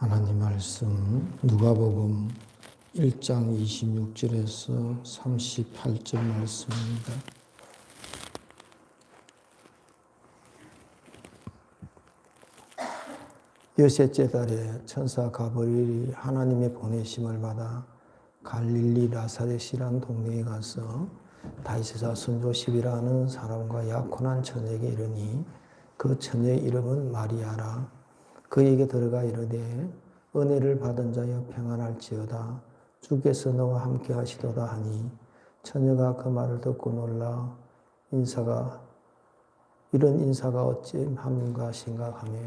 하나님 말씀 누가복음 1장 26절에서 38절 말씀입니다. 여섯째 달에 천사 가브리엘이 하나님의 보내심을 받아 갈릴리 나사렛이란 동네에 가서 다윗의 자손 요셉이라는 사람과 약혼한 처녀에게 이르니 그 처녀의 이름은 마리아라. 그에게 들어가 이르되 은혜를 받은 자여 평안할지어다. 주께서 너와 함께 하시도다 하니 처녀가 그 말을 듣고 놀라 이런 인사가 어찌함인가 생각하며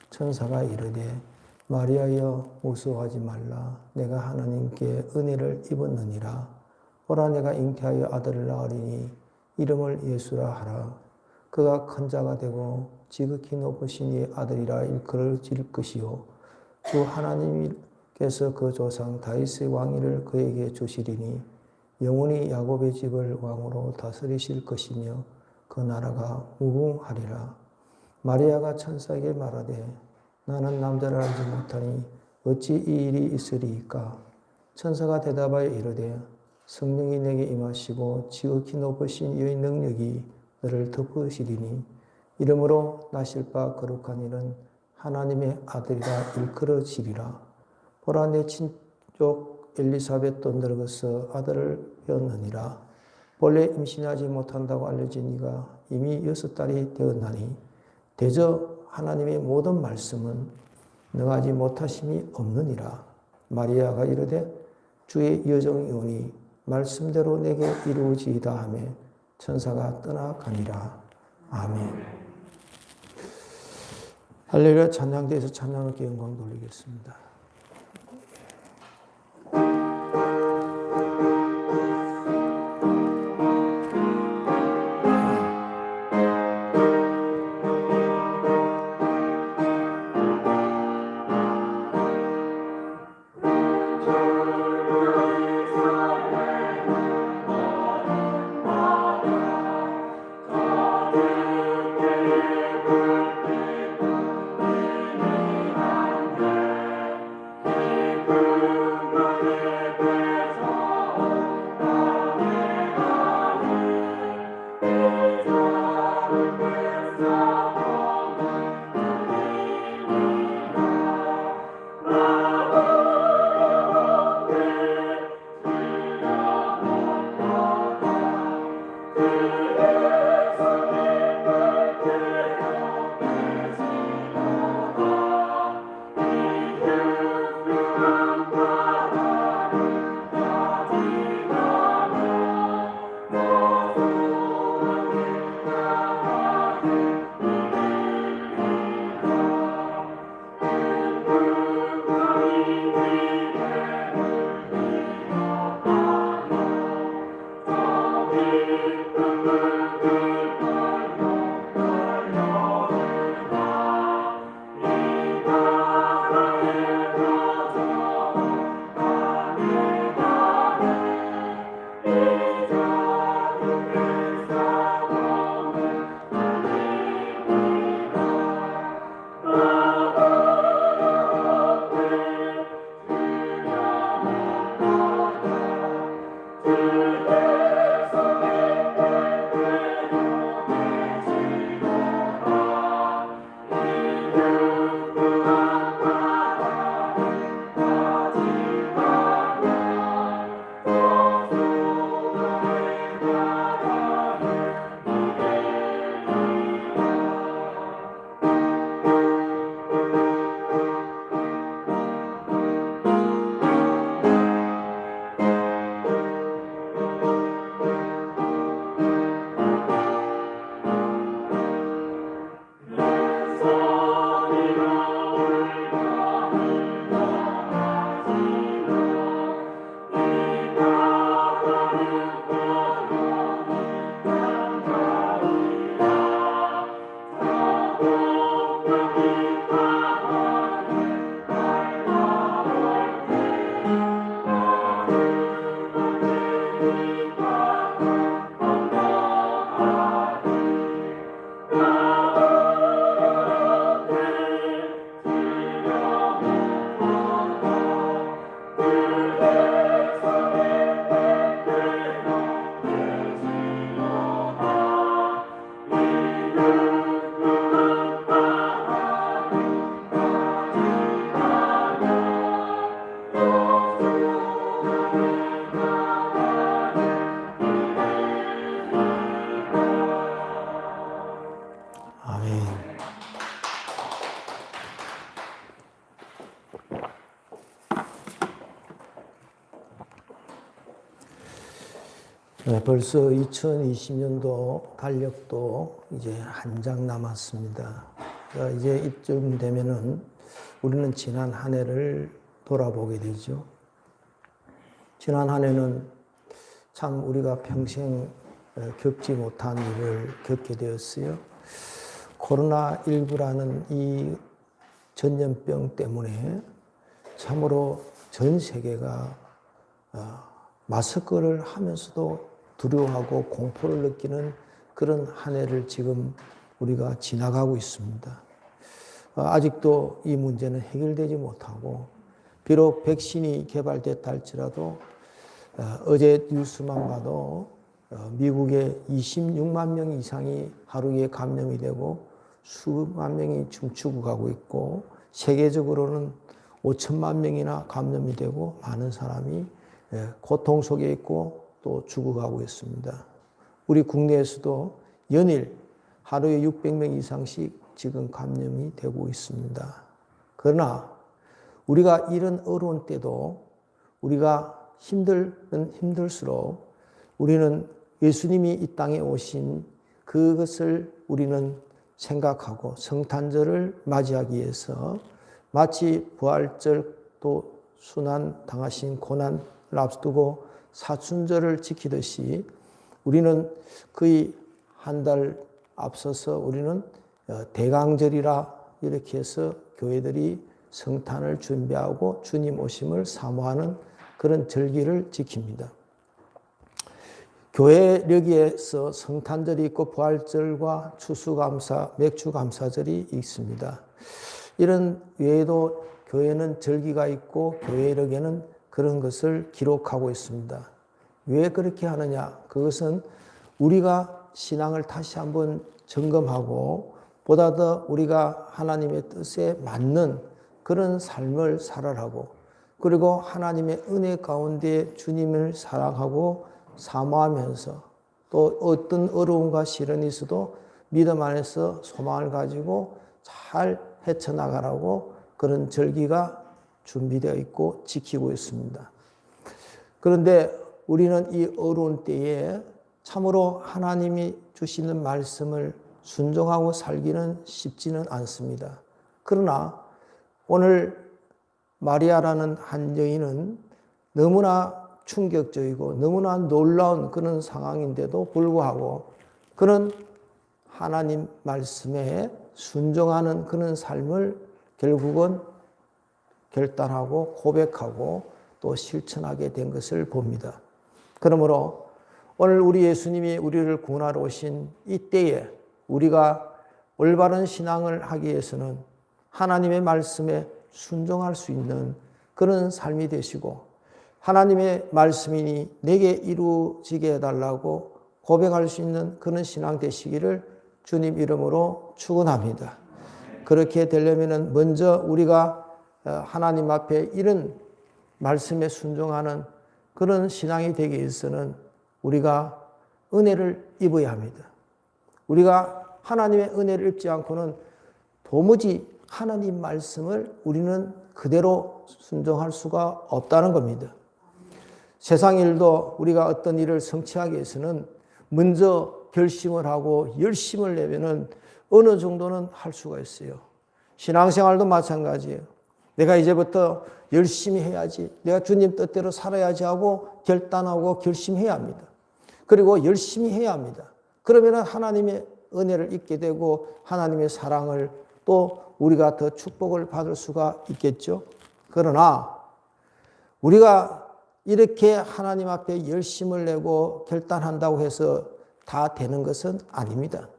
천사가 이르되 마리아여 무서워하지 말라. 내가 하나님께 은혜를 입었느니라. 보라 내가 잉태하여 아들을 낳으리니 이름을 예수라 하라. 그가 큰 자가 되고 지극히 높으신 이의 아들이라 일컬어질 것이요 주 하나님께서 그 조상 다윗의 왕위를 그에게 주시리니 영원히 야곱의 집을 왕으로 다스리실 것이며 그 나라가 무궁하리라. 마리아가 천사에게 말하되 나는 남자를 알지 못하니 어찌 이 일이 있으리이까. 천사가 대답하여 이르되 성령이 내게 임하시고 지극히 높으신 이의 능력이 너를 덮으시리니 이러므로 나실 바 거룩한 일은 하나님의 아들이라 일컬어지리라. 보라 내 친족 엘리사벳도 늙어서 아들을 배었느니라. 본래 임신하지 못한다고 알려진 이가 이미 6달이 되었나니 대저 하나님의 모든 말씀은 능하지 못하심이 없느니라. 마리아가 이르되 주의 여종이 오니 말씀대로 내게 이루어지이다 하며 천사가 떠나가니라. 아멘. 할렐루야. 찬양대에서 찬양하께 영광 돌리겠습니다. 네, 벌써 2020년도 달력도 이제 한 장 남았습니다. 그러니까 이제 이쯤 되면은 우리는 지난 한 해를 돌아보게 되죠. 지난 한 해는 참 우리가 평생 겪지 못한 일을 겪게 되었어요. 코로나19라는 이 전염병 때문에 참으로 전 세계가 마스크를 하면서도 두려워하고 공포를 느끼는 그런 한 해를 지금 우리가 지나가고 있습니다. 아직도 이 문제는 해결되지 못하고 비록 백신이 개발됐다 할지라도 어제 뉴스만 봐도 미국에 26만 명 이상이 하루에 감염이 되고 수만 명이 지금 죽어가고 있고 세계적으로는 5천만 명이나 감염이 되고 많은 사람이 고통 속에 있고 또 죽어가고 있습니다. 우리 국내에서도 연일 하루에 600명 이상씩 지금 감염이 되고 있습니다. 그러나 우리가 이런 어려운 때도 우리가 힘들수록 우리는 예수님이 이 땅에 오신 그것을 우리는 생각하고 성탄절을 맞이하기 위해서 마치 부활절 또 순환 당하신 고난을 앞두고 사순절을 지키듯이 우리는 거의 한 달 앞서서 우리는 대강절이라 이렇게 해서 교회들이 성탄을 준비하고 주님 오심을 사모하는 그런 절기를 지킵니다. 교회력에서 성탄절이 있고 부활절과 추수감사, 맥주감사절이 있습니다. 이런 외에도 교회는 절기가 있고 교회력에는 그런 것을 기록하고 있습니다. 왜 그렇게 하느냐? 그것은 우리가 신앙을 다시 한번 점검하고 보다 더 우리가 하나님의 뜻에 맞는 그런 삶을 살아가고 그리고 하나님의 은혜 가운데 주님을 사랑하고 사모하면서 또 어떤 어려움과 시련이 있어도 믿음 안에서 소망을 가지고 잘 헤쳐나가라고 그런 절기가 준비되어 있고 지키고 있습니다. 그런데 우리는 이 어려운 때에 참으로 하나님이 주시는 말씀을 순종하고 살기는 쉽지는 않습니다. 그러나 오늘 마리아라는 한 여인은 너무나 충격적이고 너무나 놀라운 그런 상황인데도 불구하고 그는 하나님 말씀에 순종하는 그런 삶을 결국은 결단하고 고백하고 또 실천하게 된 것을 봅니다. 그러므로 오늘 우리 예수님이 우리를 구원하러 오신 이때에 우리가 올바른 신앙을 하기 위해서는 하나님의 말씀에 순종할 수 있는 그런 삶이 되시고 하나님의 말씀이니 내게 이루어지게 해달라고 고백할 수 있는 그런 신앙 되시기를 주님 이름으로 축원합니다. 그렇게 되려면 먼저 우리가 하나님 앞에 이런 말씀에 순종하는 그런 신앙이 되기 위해서는 우리가 은혜를 입어야 합니다. 우리가 하나님의 은혜를 입지 않고는 도무지 하나님 말씀을 우리는 그대로 순종할 수가 없다는 겁니다. 세상 일도 우리가 어떤 일을 성취하기 위해서는 먼저 결심을 하고 열심을 내면은 어느 정도는 할 수가 있어요. 신앙생활도 마찬가지예요. 내가 이제부터 열심히 해야지, 내가 주님 뜻대로 살아야지 하고 결단하고 결심해야 합니다. 그리고 열심히 해야 합니다. 그러면 하나님의 은혜를 입게 되고 하나님의 사랑을 또 우리가 더 축복을 받을 수가 있겠죠. 그러나 우리가 이렇게 하나님 앞에 열심을 내고 결단한다고 해서 다 되는 것은 아닙니다.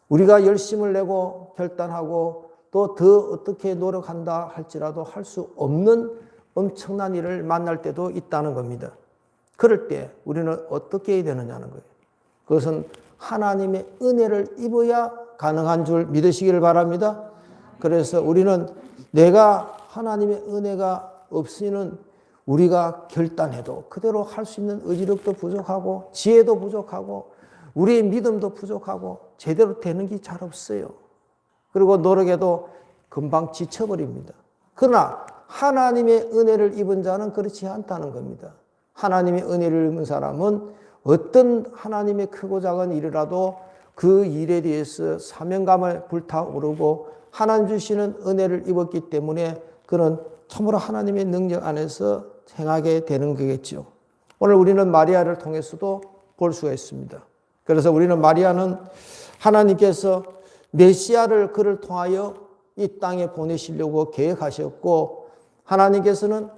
우리가 열심을 내고 결단하고 또 더 어떻게 노력한다 할지라도 할 수 없는 엄청난 일을 만날 때도 있다는 겁니다. 그럴 때 우리는 어떻게 해야 되느냐는 거예요. 그것은 하나님의 은혜를 입어야 가능한 줄 믿으시기를 바랍니다. 그래서 우리는 내가 하나님의 은혜가 없이는 우리가 결단해도 그대로 할 수 있는 의지력도 부족하고 지혜도 부족하고 우리의 믿음도 부족하고 제대로 되는 게 잘 없어요. 그리고 노력해도 금방 지쳐버립니다. 그러나 하나님의 은혜를 입은 자는 그렇지 않다는 겁니다. 하나님의 은혜를 입은 사람은 어떤 하나님의 크고 작은 일이라도 그 일에 대해서 사명감을 불타오르고 하나님 주시는 은혜를 입었기 때문에 그는 참으로 하나님의 능력 안에서 행하게 되는 거겠죠. 오늘 우리는 마리아를 통해서도 볼 수가 있습니다. 그래서 우리는 마리아는 하나님께서 메시아를 그를 통하여 이 땅에 보내시려고 계획하셨고 하나님께서는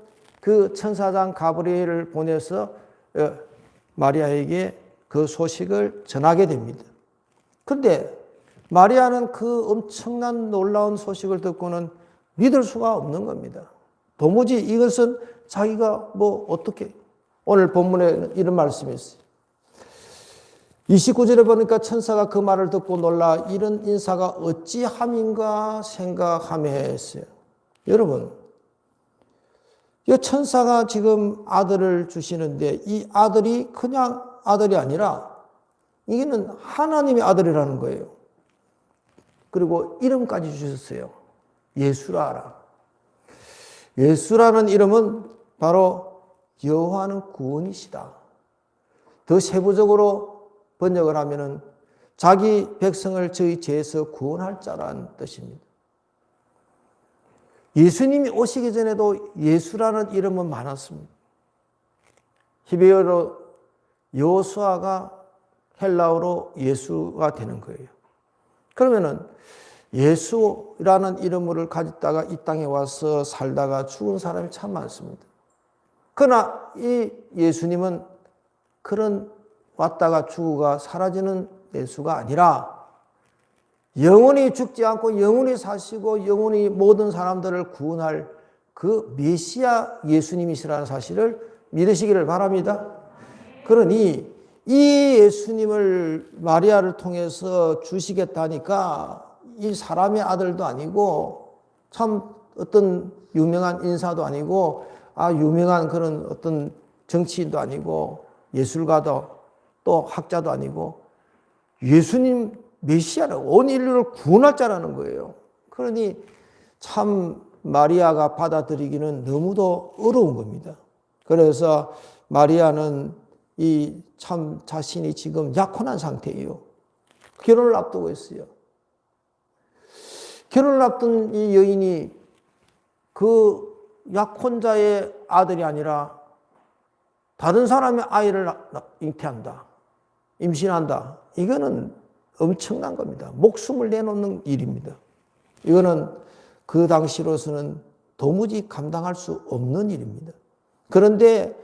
그 천사장 가브리엘을 보내서 마리아에게 그 소식을 전하게 됩니다. 그런데 마리아는 그 엄청난 놀라운 소식을 듣고는 믿을 수가 없는 겁니다. 도무지 이것은 자기가 어떻게 오늘 본문에 이런 말씀이 있어요. 29절에 보니까 천사가 그 말을 듣고 놀라 이런 인사가 어찌함인가 생각하며 했어요. 여러분, 이 천사가 지금 아들을 주시는데 이 아들이 그냥 아들이 아니라 이게는 하나님의 아들이라는 거예요. 그리고 이름까지 주셨어요. 예수라라. 예수라는 이름은 바로 여호와는 구원이시다. 더 세부적으로 번역을 하면은 자기 백성을 저희 죄에서 구원할 자라는 뜻입니다. 예수님이 오시기 전에도 예수라는 이름은 많았습니다. 히브리어로 여호수아가 헬라어로 예수가 되는 거예요. 그러면은 예수라는 이름을 가졌다가 이 땅에 와서 살다가 죽은 사람이 참 많습니다. 그러나 이 예수님은 그런 왔다가 죽어가 사라지는 예수가 아니라 영원히 죽지 않고 영원히 사시고 영원히 모든 사람들을 구원할 그 메시아 예수님이시라는 사실을 믿으시기를 바랍니다. 그러니 이 예수님을 마리아를 통해서 주시겠다니까 이 사람의 아들도 아니고 참 어떤 유명한 인사도 아니고 유명한 그런 어떤 정치인도 아니고 예술가도 또 학자도 아니고 예수님 메시아를 온 인류를 구원할 자라는 거예요. 그러니 참 마리아가 받아들이기는 너무도 어려운 겁니다. 그래서 마리아는 이 참 자신이 지금 약혼한 상태예요. 결혼을 앞두고 있어요. 결혼을 앞둔 이 여인이 그 약혼자의 아들이 아니라 다른 사람의 아이를 잉태한다. 임신한다. 이거는 엄청난 겁니다. 목숨을 내놓는 일입니다. 이거는 그 당시로서는 도무지 감당할 수 없는 일입니다. 그런데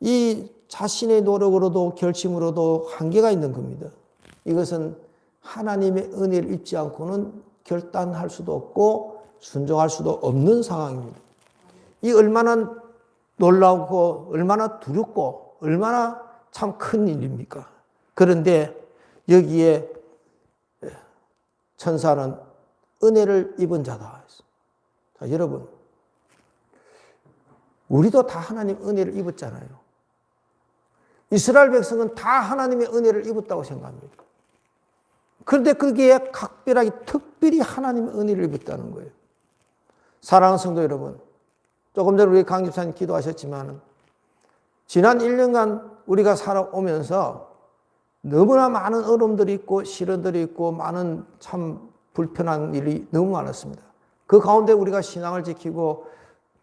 이 자신의 노력으로도 결심으로도 한계가 있는 겁니다. 이것은 하나님의 은혜를 입지 않고는 결단할 수도 없고 순종할 수도 없는 상황입니다. 이 얼마나 놀라우고 얼마나 두렵고 얼마나 참 큰 일입니까? 그런데 여기에 천사는 은혜를 입은 자다. 자, 여러분, 우리도 다 하나님 은혜를 입었잖아요. 이스라엘 백성은 다 하나님의 은혜를 입었다고 생각합니다. 그런데 거기에 각별하게 특별히 하나님의 은혜를 입었다는 거예요. 사랑하는 성도 여러분, 조금 전에 우리 강 집사님 기도하셨지만 지난 1년간 우리가 살아오면서 너무나 많은 어려움들이 있고 시련들이 있고 많은 참 불편한 일이 너무 많았습니다. 그 가운데 우리가 신앙을 지키고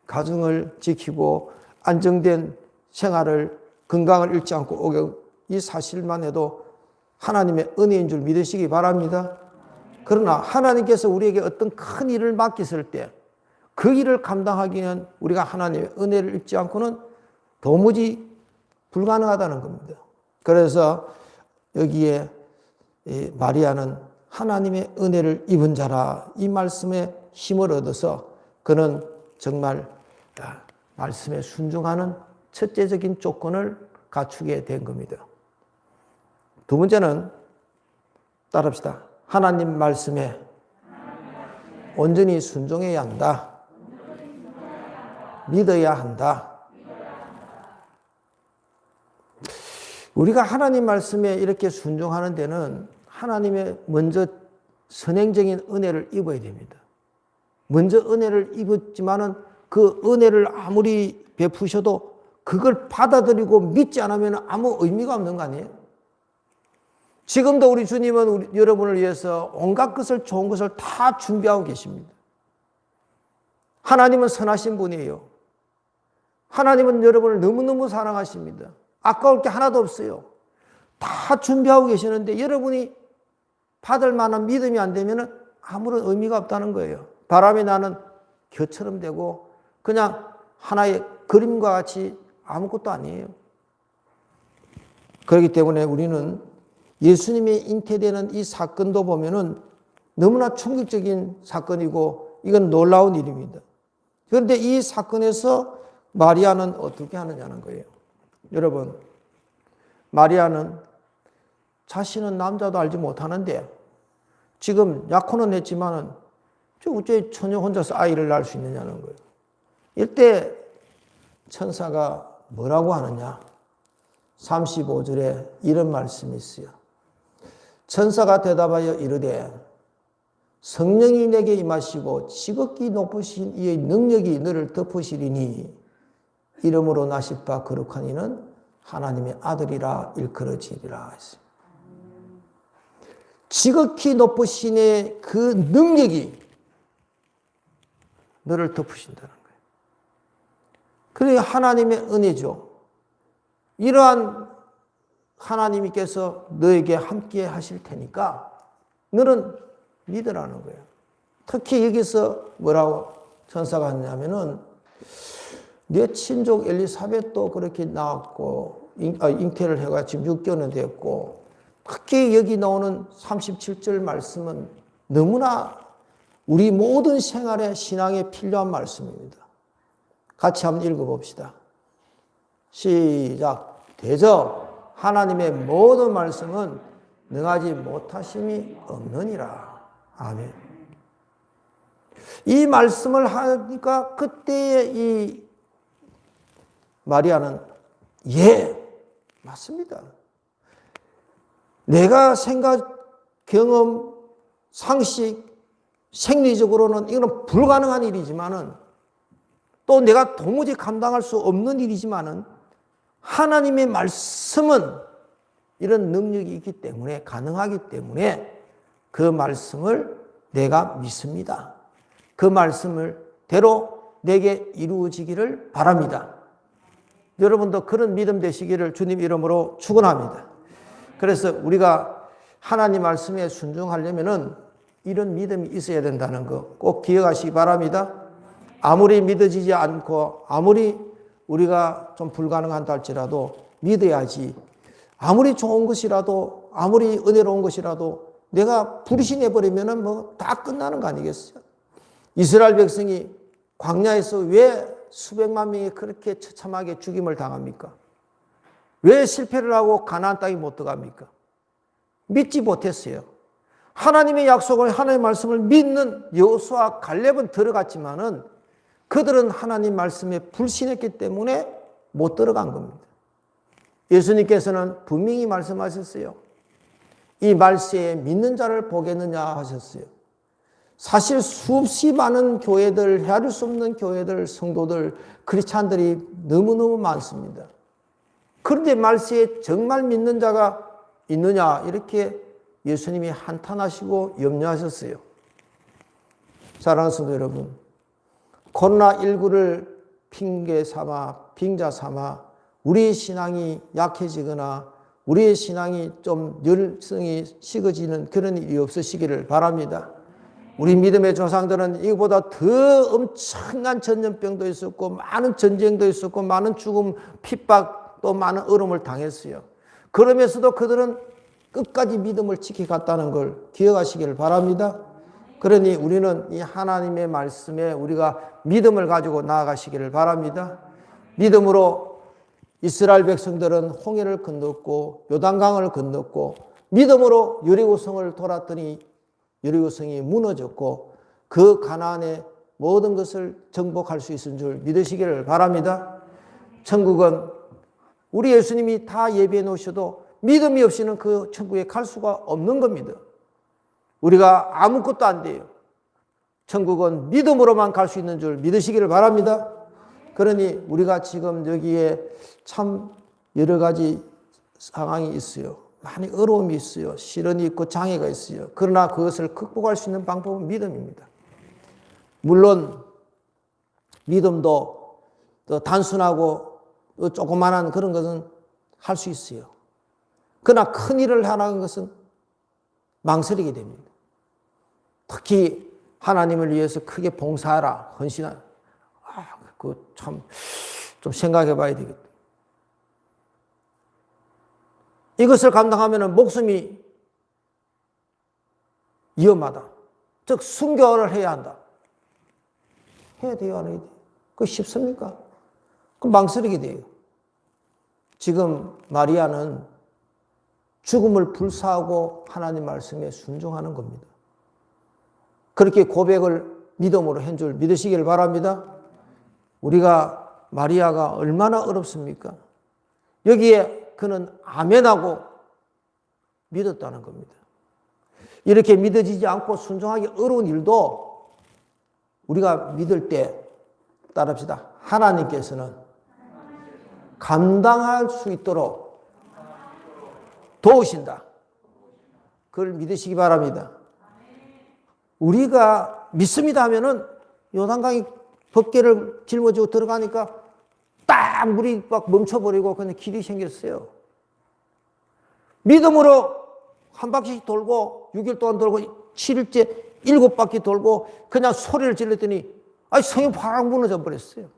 가정을 지키고 안정된 생활을 건강을 잃지 않고 오게 이 사실만 해도 하나님의 은혜인 줄 믿으시기 바랍니다. 그러나 하나님께서 우리에게 어떤 큰 일을 맡겼을 때 그 일을 감당하기는 우리가 하나님의 은혜를 입지 않고는 도무지 불가능하다는 겁니다. 그래서 여기에 마리아는 하나님의 은혜를 입은 자라 이 말씀에 힘을 얻어서 그는 정말 말씀에 순종하는 첫째적인 조건을 갖추게 된 겁니다. 두 번째는 따라합시다. 하나님 말씀에 온전히 순종해야 한다. 믿어야 한다. 우리가 하나님 말씀에 이렇게 순종하는 데는 하나님의 먼저 선행적인 은혜를 입어야 됩니다. 먼저 은혜를 입었지만은 그 은혜를 아무리 베푸셔도 그걸 받아들이고 믿지 않으면 아무 의미가 없는 거 아니에요? 지금도 우리 주님은 여러분을 위해서 온갖 것을, 좋은 것을 다 준비하고 계십니다. 하나님은 선하신 분이에요. 하나님은 여러분을 너무너무 사랑하십니다. 아까울 게 하나도 없어요. 다 준비하고 계시는데 여러분이 받을 만한 믿음이 안 되면 아무런 의미가 없다는 거예요. 바람이 나는 겨처럼 되고 그냥 하나의 그림과 같이 아무것도 아니에요. 그렇기 때문에 우리는 예수님이 잉태되는 이 사건도 보면은 너무나 충격적인 사건이고 이건 놀라운 일입니다. 그런데 이 사건에서 마리아는 어떻게 하느냐는 거예요. 여러분, 마리아는 자신은 남자도 알지 못하는데 지금 약혼은 했지만은 어째 처녀 혼자서 아이를 낳을 수 있느냐는 거예요. 이때 천사가 뭐라고 하느냐? 35절에 이런 말씀이 있어요. 천사가 대답하여 이르되 성령이 내게 임하시고 지극히 높으신 이의 능력이 너를 덮으시리니 이름으로 나실 바 거룩한 이는 하나님의 아들이라 일컬어지리라 했어요. 지극히 높으신 이의 그 능력이 너를 덮으신다는 거예요. 그게 하나님의 은혜죠. 이러한 하나님께서 너에게 함께 하실 테니까 너는 믿으라는 거예요. 특히 여기서 뭐라고 천사가 하냐면은 내 친족 엘리사벳도 그렇게 낳았고 잉태를 해가 지금 6개월은 됐고 특히 여기 나오는 37절 말씀은 너무나 우리 모든 생활의 신앙에 필요한 말씀입니다. 같이 한번 읽어봅시다. 시작. 대저 하나님의 모든 말씀은 능하지 못하심이 없느니라. 아멘. 이 말씀을 하니까 그때의 이 마리아는 맞습니다. 내가 생각, 경험, 상식, 생리적으로는 이거는 불가능한 일이지만은 또 내가 도무지 감당할 수 없는 일이지만은 하나님의 말씀은 이런 능력이 있기 때문에 가능하기 때문에 그 말씀을 내가 믿습니다. 그 말씀을 대로 내게 이루어지기를 바랍니다. 여러분도 그런 믿음 되시기를 주님 이름으로 축원합니다. 그래서 우리가 하나님 말씀에 순종하려면은 이런 믿음이 있어야 된다는 거 꼭 기억하시기 바랍니다. 아무리 믿어지지 않고 아무리 우리가 좀 불가능한다 할지라도 믿어야지. 아무리 좋은 것이라도 아무리 은혜로운 것이라도 내가 불신해버리면 뭐 다 끝나는 거 아니겠어요? 이스라엘 백성이 광야에서 왜 수백만 명이 그렇게 처참하게 죽임을 당합니까? 왜 실패를 하고 가나안 땅에 못 들어갑니까? 믿지 못했어요. 하나님의 약속을 하나님의 말씀을 믿는 여호수아 갈렙은 들어갔지만은 그들은 하나님 말씀에 불신했기 때문에 못 들어간 겁니다. 예수님께서는 분명히 말씀하셨어요. 이 말세에 믿는 자를 보겠느냐 하셨어요. 사실 수없이 많은 교회들, 헤아릴 수 없는 교회들, 성도들, 크리스찬들이 너무너무 많습니다. 그런데 말세에 정말 믿는 자가 있느냐 이렇게 예수님이 한탄하시고 염려하셨어요. 사랑하는 성도 여러분, 코로나19를 핑계 삼아 빙자 삼아 우리의 신앙이 약해지거나 우리의 신앙이 좀 열성이 식어지는 그런 일이 없으시기를 바랍니다. 우리 믿음의 조상들은 이거보다 더 엄청난 전염병도 있었고 많은 전쟁도 있었고 많은 죽음, 핍박 또 많은 어려움을 당했어요. 그러면서도 그들은 끝까지 믿음을 지켜갔다는 걸 기억하시기를 바랍니다. 그러니 우리는 이 하나님의 말씀에 우리가 믿음을 가지고 나아가시기를 바랍니다. 믿음으로 이스라엘 백성들은 홍해를 건넜고 요단강을 건넜고 믿음으로 여리고성을 돌았더니 여리고성이 무너졌고 그 가나안의 모든 것을 정복할 수 있은 줄 믿으시기를 바랍니다. 천국은 우리 예수님이 다 예비해 놓으셔도 믿음이 없이는 그 천국에 갈 수가 없는 겁니다. 우리가 아무것도 안 돼요. 천국은 믿음으로만 갈 수 있는 줄 믿으시기를 바랍니다. 그러니 우리가 지금 여기에 참 여러 가지 상황이 있어요. 많이 어려움이 있어요. 시련이 있고 장애가 있어요. 그러나 그것을 극복할 수 있는 방법은 믿음입니다. 물론 믿음도 단순하고 조그만한 그런 것은 할 수 있어요. 그러나 큰 일을 하는 것은 망설이게 됩니다. 특히 하나님을 위해서 크게 봉사하라, 헌신하라. 그거 참 좀 생각해 봐야 되겠다. 이것을 감당하면 목숨이 위험하다. 즉 순교를 해야 한다. 해야 돼요, 안 해야 돼요? 그거 쉽습니까? 그럼 망설이게 돼요. 지금 마리아는 죽음을 불사하고 하나님 말씀에 순종하는 겁니다. 그렇게 고백을 믿음으로 한 줄 믿으시길 바랍니다. 우리가 마리아가 얼마나 어렵습니까? 여기에 그는 아멘하고 믿었다는 겁니다. 이렇게 믿어지지 않고 순종하기 어려운 일도 우리가 믿을 때 따릅시다. 하나님께서는 감당할 수 있도록 도우신다. 그걸 믿으시기 바랍니다. 우리가 믿습니다 하면은 요단강이 벗개를 짊어지고 들어가니까 딱 물이 막 멈춰버리고 그냥 길이 생겼어요. 믿음으로 한 바퀴씩 돌고 6일 동안 돌고 7일째 7바퀴 돌고 그냥 소리를 질렀더니 성이 팍 무너져 버렸어요.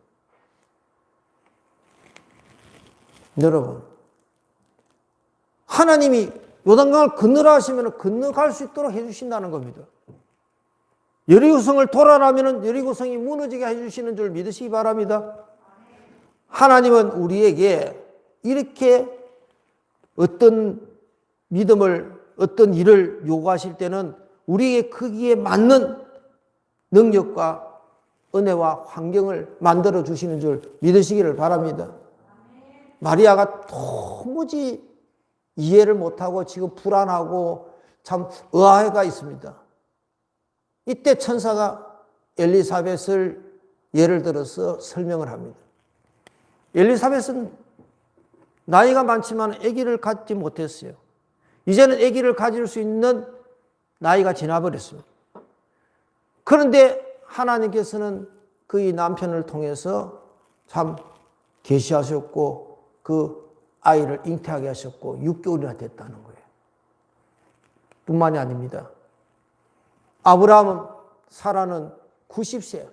여러분, 하나님이 요단강을 건너라 하시면 건너갈 수 있도록 해주신다는 겁니다. 여리고성을 돌아라면 여리고성이 무너지게 해주시는 줄 믿으시기 바랍니다. 하나님은 우리에게 이렇게 어떤 믿음을, 어떤 일을 요구하실 때는 우리의 크기에 맞는 능력과 은혜와 환경을 만들어 주시는 줄 믿으시기를 바랍니다. 마리아가 도무지 이해를 못하고 지금 불안하고 참 의아해가 있습니다. 이때 천사가 엘리사벳을 예를 들어서 설명을 합니다. 엘리사벳은 나이가 많지만 아기를 갖지 못했어요. 이제는 아기를 가질 수 있는 나이가 지나버렸습니다. 그런데 하나님께서는 그의 남편을 통해서 참 계시하셨고 그 아이를 잉태하게 하셨고 6개월이나 됐다는 거예요. 뿐만이 아닙니다. 아브라함은 사라는 90세,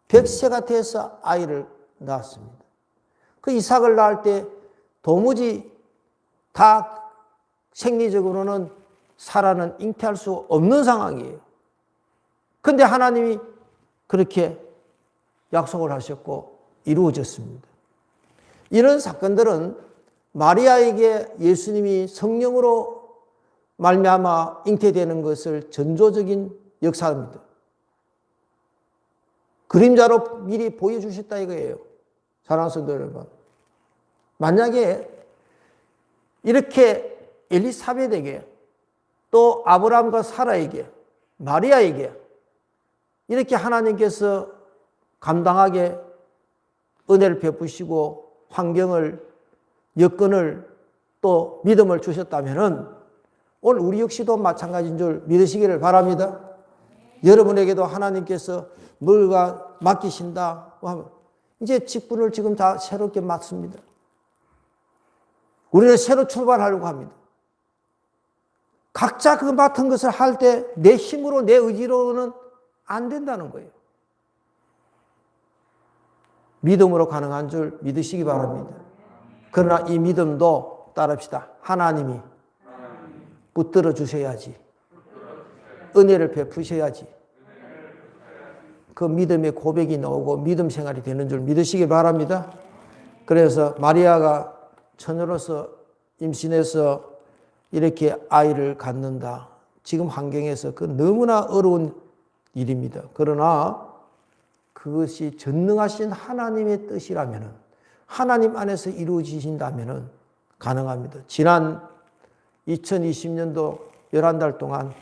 100세가 돼서 아이를 낳았습니다. 그 이삭을 낳을 때 도무지 다 생리적으로는 사라는 잉태할 수 없는 상황이에요. 그런데 하나님이 그렇게 약속을 하셨고 이루어졌습니다. 이런 사건들은 마리아에게 예수님이 성령으로 말미암아 잉태되는 것을 전조적인 역사입니다. 그림자로 미리 보여주셨다 이거예요. 사랑하는 성도 여러분. 만약에 이렇게 엘리사벳에게 또 아브라함과 사라에게 마리아에게 이렇게 하나님께서 감당하게 은혜를 베푸시고 환경을 여건을 또 믿음을 주셨다면 오늘 우리 역시도 마찬가지인 줄 믿으시기를 바랍니다. 여러분에게도 하나님께서 뭘가 맡기신다 하면 이제 직분을 지금 다 새롭게 맡습니다. 우리는 새로 출발하려고 합니다. 각자 그 맡은 것을 할 때 내 힘으로 내 의지로는 안 된다는 거예요. 믿음으로 가능한 줄 믿으시기 바랍니다. 그러나 이 믿음도 따릅시다. 하나님이 붙들어 주셔야지. 은혜를 베푸셔야지. 그 믿음의 고백이 나오고 믿음 생활이 되는 줄 믿으시기 바랍니다. 그래서 마리아가 처녀로서 임신해서 이렇게 아이를 갖는다. 지금 환경에서 그 너무나 어려운 일입니다. 그러나 그것이 전능하신 하나님의 뜻이라면 하나님 안에서 이루어지신다면 가능합니다. 지난 2020년도 11달 동안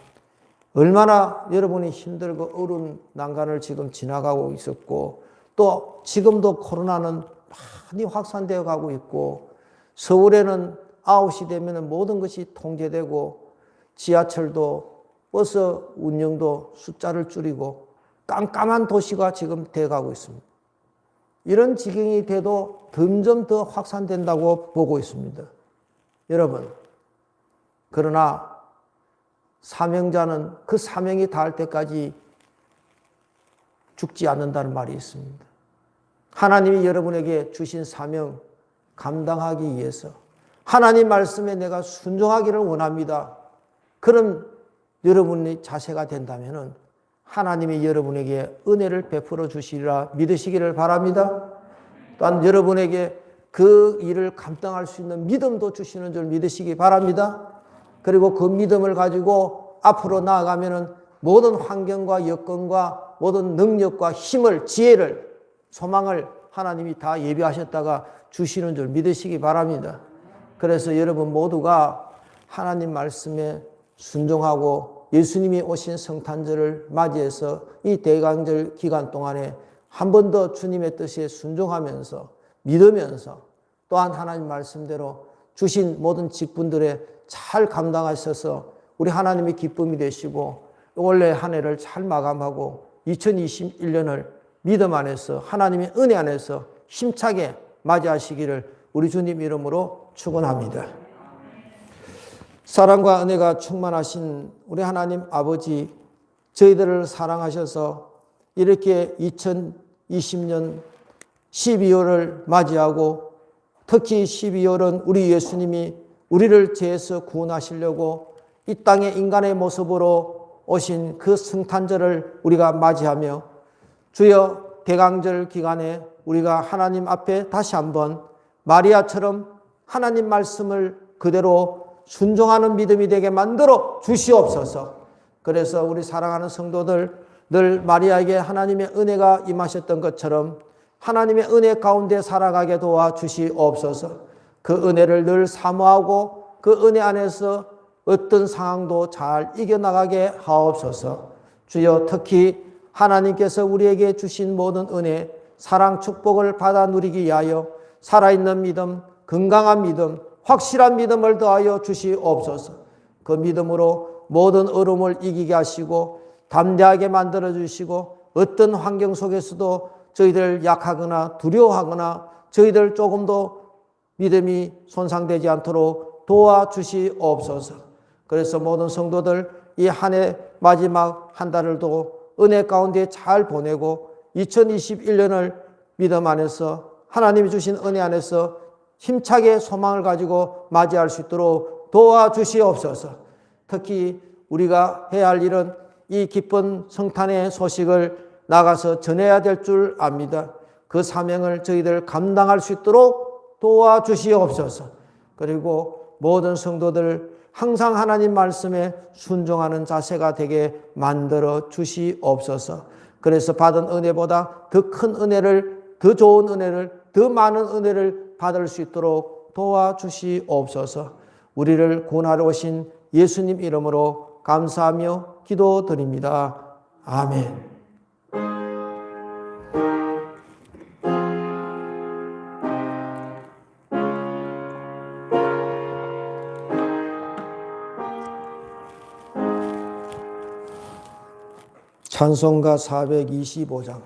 얼마나 여러분이 힘들고 어려운 난간을 지금 지나가고 있었고 또 지금도 코로나는 많이 확산되어 가고 있고 서울에는 9시 되면 모든 것이 통제되고 지하철도 버스 운영도 숫자를 줄이고 깜깜한 도시가 지금 되어가고 있습니다. 이런 지경이 돼도 점점 더 확산된다고 보고 있습니다. 여러분, 그러나 사명자는 그 사명이 닿을 때까지 죽지 않는다는 말이 있습니다. 하나님이 여러분에게 주신 사명 감당하기 위해서 하나님 말씀에 내가 순종하기를 원합니다. 그런 여러분의 자세가 된다면 하나님이 여러분에게 은혜를 베풀어 주시리라 믿으시기를 바랍니다. 또한 여러분에게 그 일을 감당할 수 있는 믿음도 주시는 줄 믿으시기 바랍니다. 그리고 그 믿음을 가지고 앞으로 나아가면 모든 환경과 여건과 모든 능력과 힘을, 지혜를, 소망을 하나님이 다 예비하셨다가 주시는 줄 믿으시기 바랍니다. 그래서 여러분 모두가 하나님 말씀에 순종하고 예수님이 오신 성탄절을 맞이해서 이 대강절 기간 동안에 한 번 더 주님의 뜻에 순종하면서 믿으면서 또한 하나님 말씀대로 주신 모든 직분들에 잘 감당하셔서 우리 하나님의 기쁨이 되시고 올해 한 해를 잘 마감하고 2021년을 믿음 안에서 하나님의 은혜 안에서 힘차게 맞이하시기를 우리 주님 이름으로 축원합니다. 사랑과 은혜가 충만하신 우리 하나님 아버지, 저희들을 사랑하셔서 이렇게 2020년 12월을 맞이하고 특히 12월은 우리 예수님이 우리를 죄에서 구원하시려고 이 땅에 인간의 모습으로 오신 그 성탄절을 우리가 맞이하며 주여 대강절 기간에 우리가 하나님 앞에 다시 한번 마리아처럼 하나님 말씀을 그대로 순종하는 믿음이 되게 만들어 주시옵소서. 그래서 우리 사랑하는 성도들 늘 마리아에게 하나님의 은혜가 임하셨던 것처럼 하나님의 은혜 가운데 살아가게 도와주시옵소서. 그 은혜를 늘 사모하고 그 은혜 안에서 어떤 상황도 잘 이겨나가게 하옵소서. 주여 특히 하나님께서 우리에게 주신 모든 은혜, 사랑, 축복을 받아 누리기 위하여 살아있는 믿음, 건강한 믿음, 확실한 믿음을 더하여 주시옵소서. 그 믿음으로 모든 어려움을 이기게 하시고 담대하게 만들어 주시고 어떤 환경 속에서도 저희들 약하거나 두려워하거나 저희들 조금도 믿음이 손상되지 않도록 도와주시옵소서. 그래서 모든 성도들 이 한 해 마지막 한 달을 도 은혜 가운데 잘 보내고 2021년을 믿음 안에서 하나님이 주신 은혜 안에서 힘차게 소망을 가지고 맞이할 수 있도록 도와주시옵소서. 특히 우리가 해야 할 일은 이 기쁜 성탄의 소식을 나가서 전해야 될 줄 압니다. 그 사명을 저희들 감당할 수 있도록 도와주시옵소서. 그리고 모든 성도들 항상 하나님 말씀에 순종하는 자세가 되게 만들어 주시옵소서. 그래서 받은 은혜보다 더 큰 은혜를, 더 좋은 은혜를, 더 많은 은혜를 받을 수 있도록 도와주시옵소서. 우리를 구원하러 오신 예수님 이름으로 감사하며 기도드립니다. 아멘. 찬송가 425장